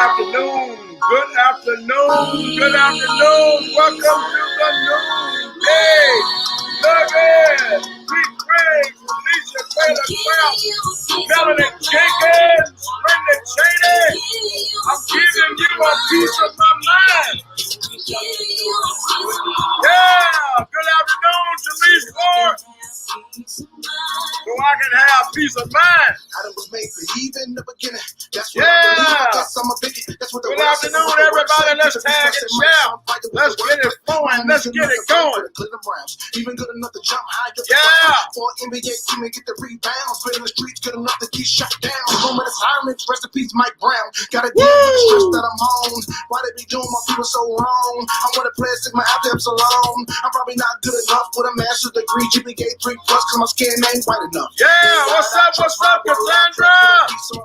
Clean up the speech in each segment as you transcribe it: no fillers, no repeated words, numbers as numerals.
afternoon. Good afternoon. Good afternoon. Welcome to the Noonday Nugget. Pete Craig, Felicia Taylor Crouch, Melanie Jenkins, Brenda Cheney. I'm giving you a piece of my mind. Yeah. Good afternoon, Jaleese Ford. So I can have peace of mind. Adam was made for even the beginning. That's what I believe. That's what good afternoon, everybody. Let's tag and shout. Let's get it flowing. Let's get it going. Even good enough to jump high. Yeah. For NBA team and get the rebounds. But in the streets, good enough to get shut down. Moment of silence. Rest in peace, Mike Brown. Gotta deal with the stress that I'm on. Why they be doing my people so wrong? I want to play a Sigma Alpha Epsilon. I'm probably not good enough with a master's degree. GPA 3+ cause my skin ain't white enough. Yeah, what's up, Cassandra?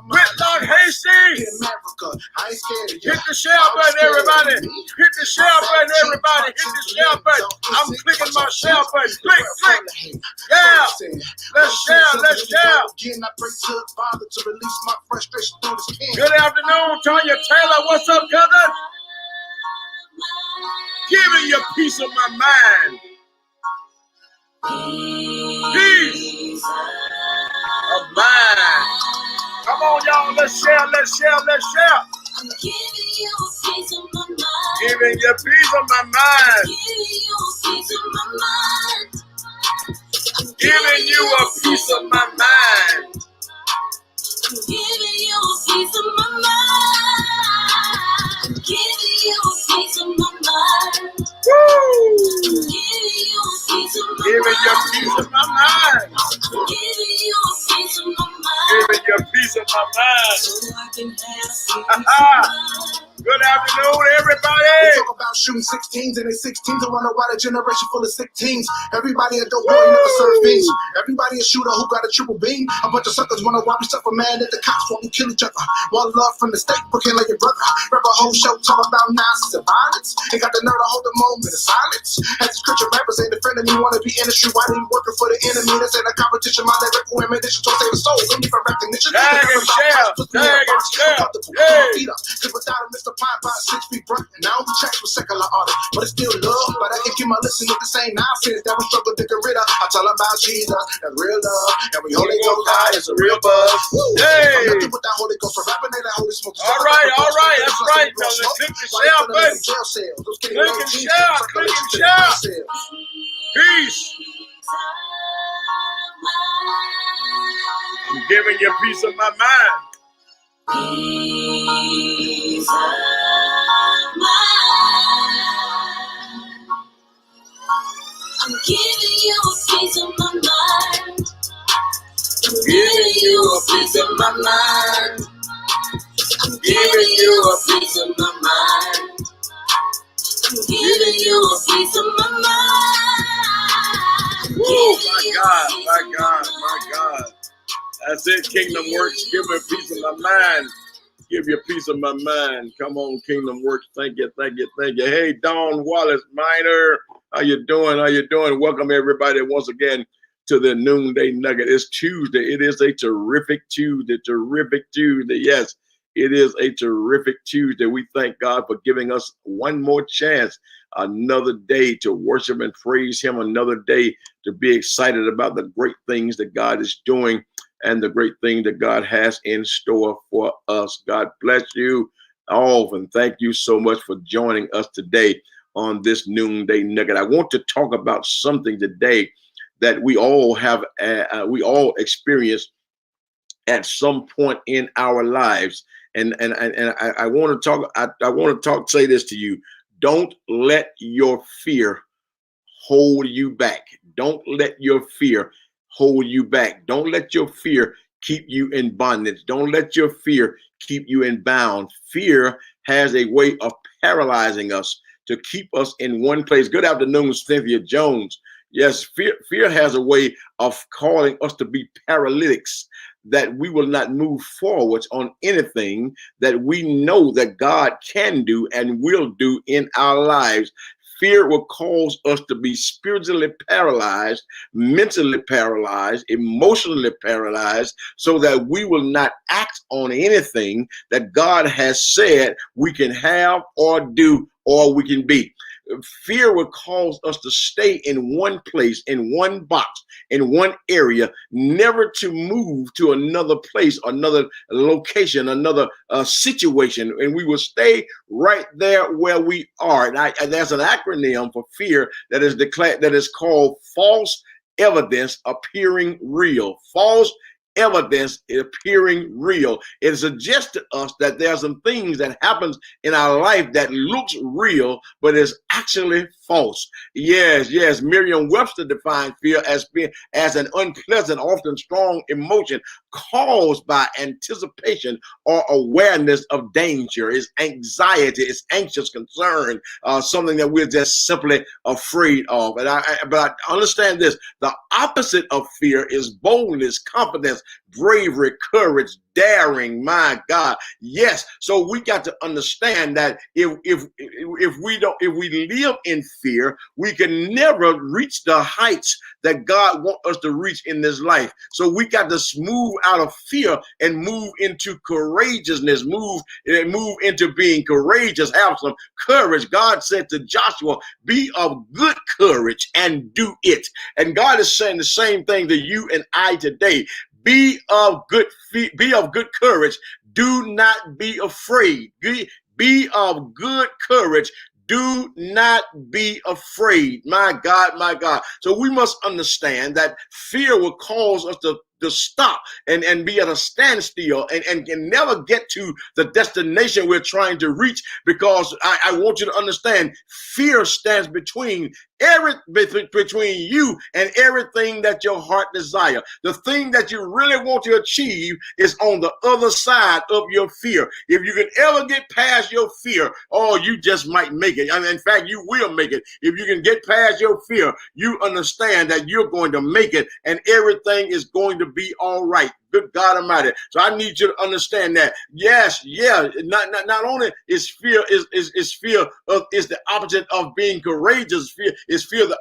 Whitlock Hasty. Hit the share button, everybody. Hit the share button, everybody. Hit the share button. I'm clicking my share button. Click, click. Yeah. Let's share, let's share. Good afternoon, Tanya Taylor. What's up, cousin? Giving you a piece of my mind. Peace of mind. Come on, y'all. Let's share, let's share, let's share. I'm giving you a piece of my mind. Giving you a piece of my mind. Giving you a piece of my mind. Giving you a piece of my mind. I'm giving you a piece of my mind. I'm giving you a piece of my mind. Woo! I'm giving you a piece of my mind. Giving you a piece of my mind. I'm giving you a piece of my mind. Giving you a piece of my mind. So I can have peace of mind. Good afternoon, everybody. They talk about shooting 16s and they 16s. I wonder why the generation full of sick teens. Everybody a dope boy, never serve beans. Everybody a shooter who got a triple beam. A bunch of suckers wanna watch me suffer, mad at the cops while we kill each other. One love from the state, booking like your brother. Rap a whole show talking about nonsense and violence. They got the nerve to hold the moment of silence. As these Christian rappers ain't defending me, wanna be industry. Why they working for the enemy? This ain't a competition. My lyrical ammunition to save a soul. Don't need for recognition. Tag and share. Tag and share. Hey. Cause without a Mr. Pine by 6 feet bright, and now we track with secular artists, but it's still love. But I can give my listen with the same nonsense that we struggle to get rid of. I tell them about Jesus, that real love, and we Holy Ghost high is a real buzz. Hey. I'm nothing with that Holy Ghost, for rapping they that Holy Smoke. All right, that's right, fellas. Click the share button. Click and share, click and share. Peace. I'm giving you a piece of my mind. Peace of mind. I'm giving you a piece of my mind. I'm giving you a piece of my mind. I'm giving you a piece of my mind. I'm giving you a piece of my mind. Oh my God, my God, my God. That's it, Kingdom Works. Give me a piece of my mind. Give you a piece of my mind. Come on, Kingdom Works. Thank you, thank you, thank you. Hey, Dawn Wallace Minor. How you doing? How you doing? Welcome, everybody, once again to the Noonday Nugget. It's Tuesday. It is a terrific Tuesday. Terrific Tuesday. Yes, it is a terrific Tuesday. We thank God for giving us one more chance, another day to worship and praise Him, another day to be excited about the great things that God is doing and the great thing that God has in store for us. God bless you all, and thank you so much for joining us today on this Noonday Nugget. I want to talk about something today that we all have, we all experience at some point in our lives, and I want to talk. I want to talk. Say this to you: don't let your fear hold you back. Don't let your fear hold you back. Don't let your fear keep you in bondage. Don't let your fear keep you in bound. Fear has a way of paralyzing us to keep us in one place. Good afternoon, Cynthia Jones. Yes, fear has a way of calling us to be paralytics, that we will not move forward on anything that we know that God can do and will do in our lives. Fear will cause us to be spiritually paralyzed, mentally paralyzed, emotionally paralyzed, so that we will not act on anything that God has said we can have or do or we can be. Fear will cause us to stay in one place, in one box, in one area, never to move to another place, another location, another situation, and we will stay right there where we are. And there's an acronym for fear that is declared, that is called false evidence appearing real. False evidence appearing real. It suggests to us that there are some things that happens in our life that looks real, but is actually false. Yes. Merriam-Webster defines fear as being as an unpleasant, often strong emotion caused by anticipation or awareness of danger. It's anxiety, it's anxious concern, something that we're just simply afraid of. But I understand this: the opposite of fear is boldness, confidence, bravery, courage, daring. My God, yes. So we got to understand that if we live in fear, we can never reach the heights that God wants us to reach in this life. So we got to move out of fear and move into courageousness, move into being courageous, have some courage. God said to Joshua, be of good courage and do it. And God is saying the same thing to you and I today. Be of good courage. Do not be afraid. Be of good courage. Do not be afraid. My God, my God. So we must understand that fear will cause us to stop and be at a standstill and never get to the destination we're trying to reach, because I want you to understand, fear stands between you and everything that your heart desire. The thing that you really want to achieve is on the other side of your fear. If you can ever get past your fear, oh, you just might make it. I mean, in fact, you will make it. If you can get past your fear, you understand that you're going to make it and everything is going to be all right. Good God Almighty. So I need you to understand that. Not only is fear is the opposite of being courageous. Fear is the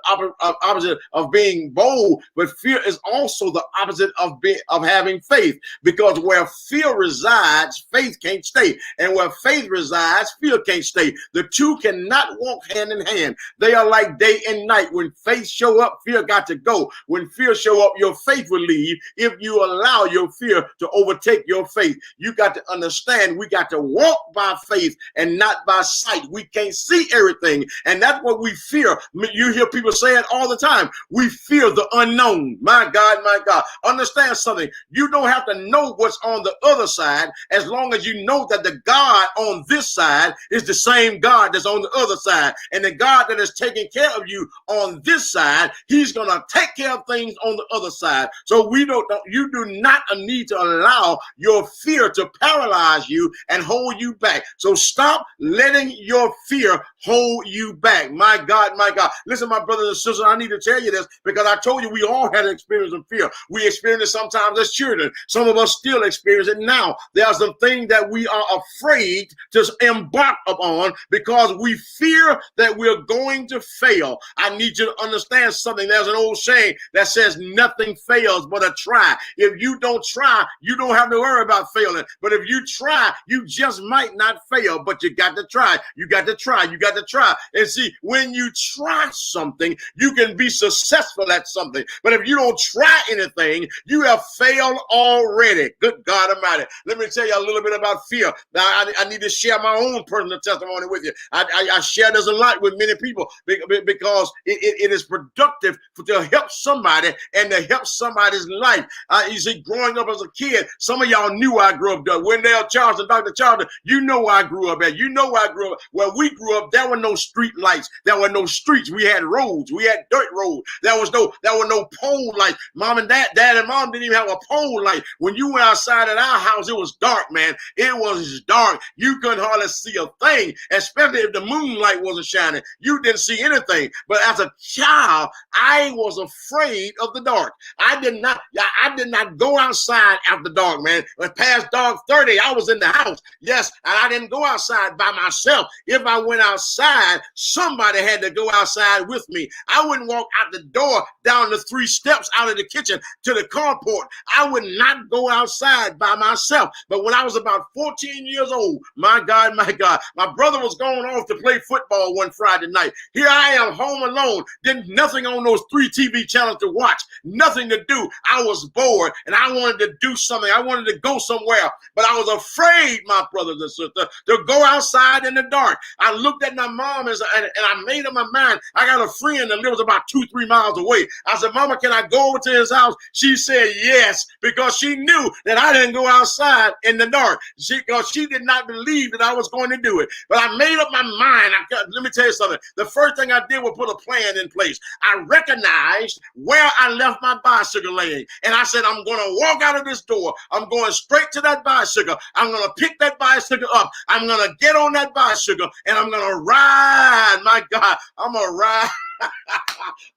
opposite of being bold, but fear is also the opposite of having faith. Because where fear resides, faith can't stay, and where faith resides, fear can't stay. The two cannot walk hand in hand. They are like day and night. When faith show up, fear got to go. When fear show up, your faith will leave. If you allow your fear to overtake your faith, you got to understand we got to walk by faith and not by sight. We can't see everything, and that's what we fear. You hear people say it all the time. We fear the unknown. My God, my God. Understand something. You don't have to know what's on the other side, as long as you know that the God on this side is the same God that's on the other side, and the God that is taking care of you on this side, he's going to take care of things on the other side. So you do not need to allow your fear to paralyze you and hold you back. So stop letting your fear hold you back. My God, my God. Listen, my brothers and sisters, I need to tell you this, because I told you we all had an experience of fear. We experience it sometimes as children. Some of us still experience it now. There are some things that we are afraid to embark upon because we fear that we're going to fail. I need you to understand something. There's an old saying that says nothing fails but a try. If you don't try, you don't have to worry about failing. But if you try, you just might not fail, but you got to try. You got to try. You got to try. And see, when you try something, you can be successful at something. But if you don't try anything, you have failed already. Good God Almighty. Let me tell you a little bit about fear. Now, I need to share my own personal testimony with you. I share this a lot with many people because it is productive to help somebody and to help somebody's life. You see, growing up as a kid, some of y'all knew I grew up. Wendell Charleston, Dr. Charleston, you know where I grew up at. You know where I grew up. Where we grew up, there were no street lights. There were no streets. We had roads. We had dirt roads. There were no pole lights. Dad and mom didn't even have a pole light. When you went outside at our house, it was dark, man. It was dark. You couldn't hardly see a thing, especially if the moonlight wasn't shining. You didn't see anything. But as a child, I was afraid of the dark. I did not go outside outside after dark, man. When past dark 30, I was in the house. Yes, and I didn't go outside by myself. If I went outside, somebody had to go outside with me. I wouldn't walk out the door down the 3 steps out of the kitchen to the carport. I would not go outside by myself. But when I was about 14 years old, my God, my brother was going off to play football one Friday night. Here I am home alone. Didn't nothing on those 3 TV channels to watch, nothing to do. I was bored and I wanted to do something. I wanted to go somewhere, but I was afraid, my brothers and sisters, to go outside in the dark. I looked at my mom and I made up my mind. I got a friend that lives about 2-3 miles away. I said, Mama, can I go over to his house? She said yes, because she knew that I didn't go outside in the dark. Because she did not believe that I was going to do it. But I made up my mind. Let me tell you something. The first thing I did was put a plan in place. I recognized where I left my bicycle laying. And I said, I'm going to walk out of this door. I'm going straight to that bicycle. I'm going to pick that bicycle up. I'm going to get on that bicycle and I'm going to ride. My God, I'm going to ride.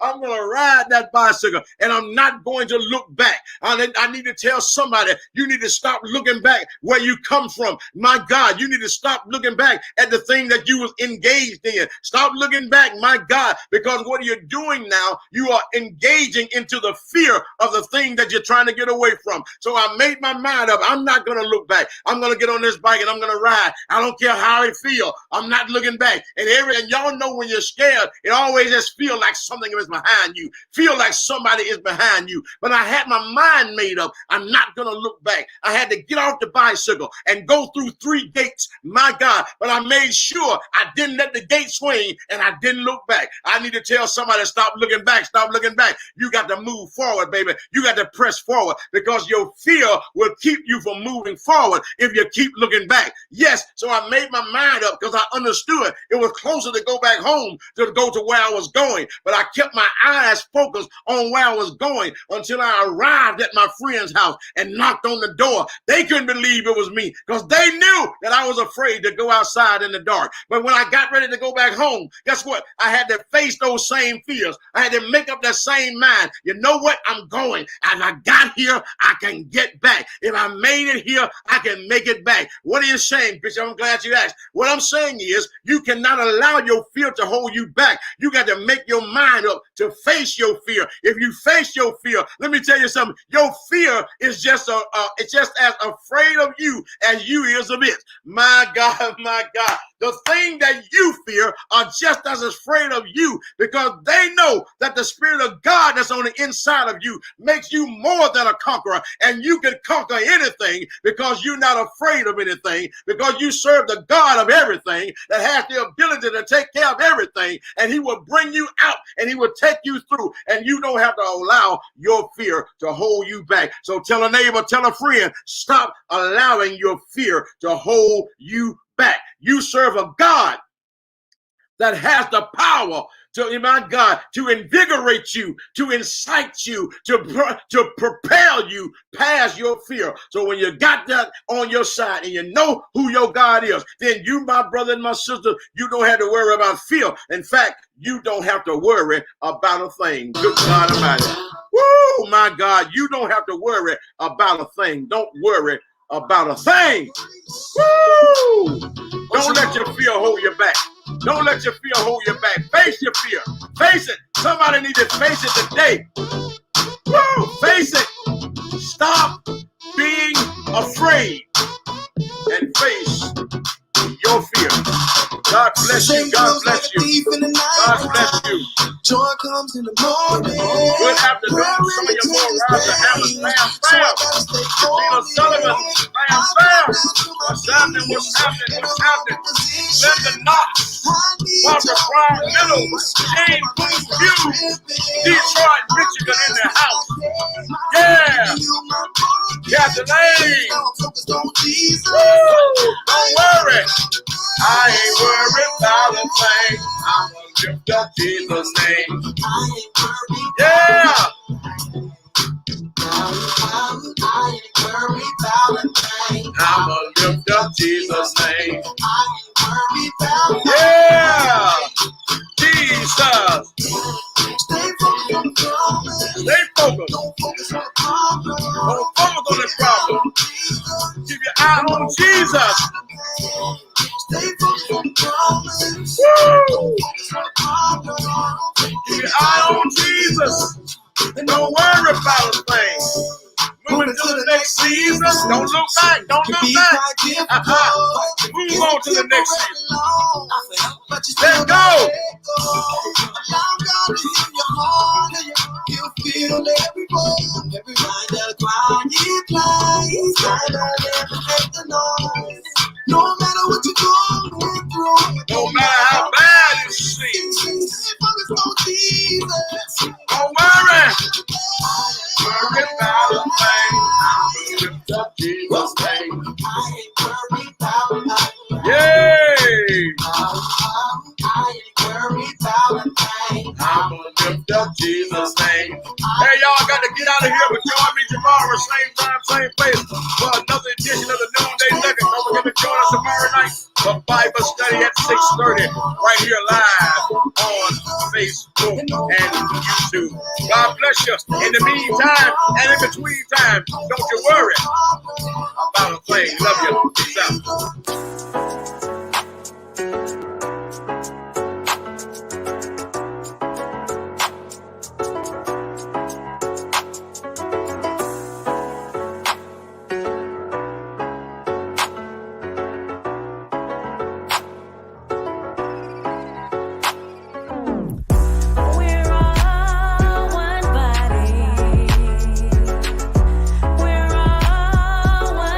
I'm going to ride that bicycle and I'm not going to look back. I need to tell somebody, you need to stop looking back where you come from. My God, you need to stop looking back at the thing that you was engaged in. Stop looking back, my God, because what you're doing now, you are engaging into the fear of the thing that you're trying to get away from. So I made my mind up. I'm not going to look back. I'm going to get on this bike and I'm going to ride. I don't care how it feels. I'm not looking back. And y'all know when you're scared, it always just feel like something is behind you. Feel like somebody is behind you. But I had my mind made up. I'm not going to look back. I had to get off the bicycle and go through 3 gates. My God. But I made sure I didn't let the gate swing and I didn't look back. I need to tell somebody, stop looking back. Stop looking back. You got to move forward, baby. You got to press forward because your fear will keep you from moving forward if you keep looking back. Yes. So I made my mind up because I understood it was closer to go back home to go to where I was going. But I kept my eyes focused on where I was going until I arrived at my friend's house and knocked on the door. They couldn't believe it was me because they knew that I was afraid to go outside in the dark. But when I got ready to go back home, guess what? I had to face those same fears. I had to make up that same mind. You know what? I'm going. As I got here, I can get back. If I made it here, I can make it back. What are you saying, Bishop? I'm glad you asked. What I'm saying is you cannot allow your fear to hold you back. You got to make your mind up to face your fear. If you face your fear, let me tell you something. Your fear is just it's just as afraid of you as you is of it. My God, my God. The thing that you fear are just as afraid of you because they know that the Spirit of God that's on the inside of you makes you more than a conqueror, and you can conquer anything because you're not afraid of anything, because you serve the God of everything that has the ability to take care of everything, and he will bring you out and he will take you through, and you don't have to allow your fear to hold you back. So tell a neighbor, tell a friend, stop allowing your fear to hold you back. You serve a God that has the power to, my God, to invigorate you, to incite you, to propel you past your fear. So when you got that on your side and you know who your God is, then you, my brother and my sister, you don't have to worry about fear. In fact, you don't have to worry about a thing. Good God Almighty. Woo, my God, you don't have to worry about a thing. Don't worry about a thing. Woo! Don't let your fear hold you back. Don't let your fear hold you back. Face your fear. Face it. Somebody needs to face it today. Woo! Face it. Stop being afraid and face your fear. God bless you. God bless you. God bless you. Joy comes in the morning. Good afternoon. Some of you more rise and have a slam. Tina Sullivan, bam. What's happening? What's happening? What's happening? Linda Knox, Barbara Brown Middle, Jane Boone Hughes, Detroit, Michigan in the house. Yeah. Kathleen. Woo. Don't worry. I ain't worried about a thing. I'm gonna lift up Jesus' name. Yeah. I'm gonna lift up Jesus' name. Yeah. Jesus. Stay focused. Don't focus on the problem. Keep your eye on Jesus. Woo! Keep your eye on Jesus. And don't worry about a thing. Moving to the next season. Don't look back. Don't look back. Move on to the next season. Let's go. No matter what you're going through, no matter how bad it seems, don't worry. Worry about a thing. Lift up Jesus' name. Yay! I'm gonna lift up Jesus' name. Hey, y'all got to get out of here, but join me tomorrow, same time, same place, for another edition of the Noonday Nugget. Don't forget to join us tomorrow night for Bible study at 6:30, right here live on Facebook and YouTube. God bless you. In the meantime and in between time, don't you worry about a thing. Love you. Peace out.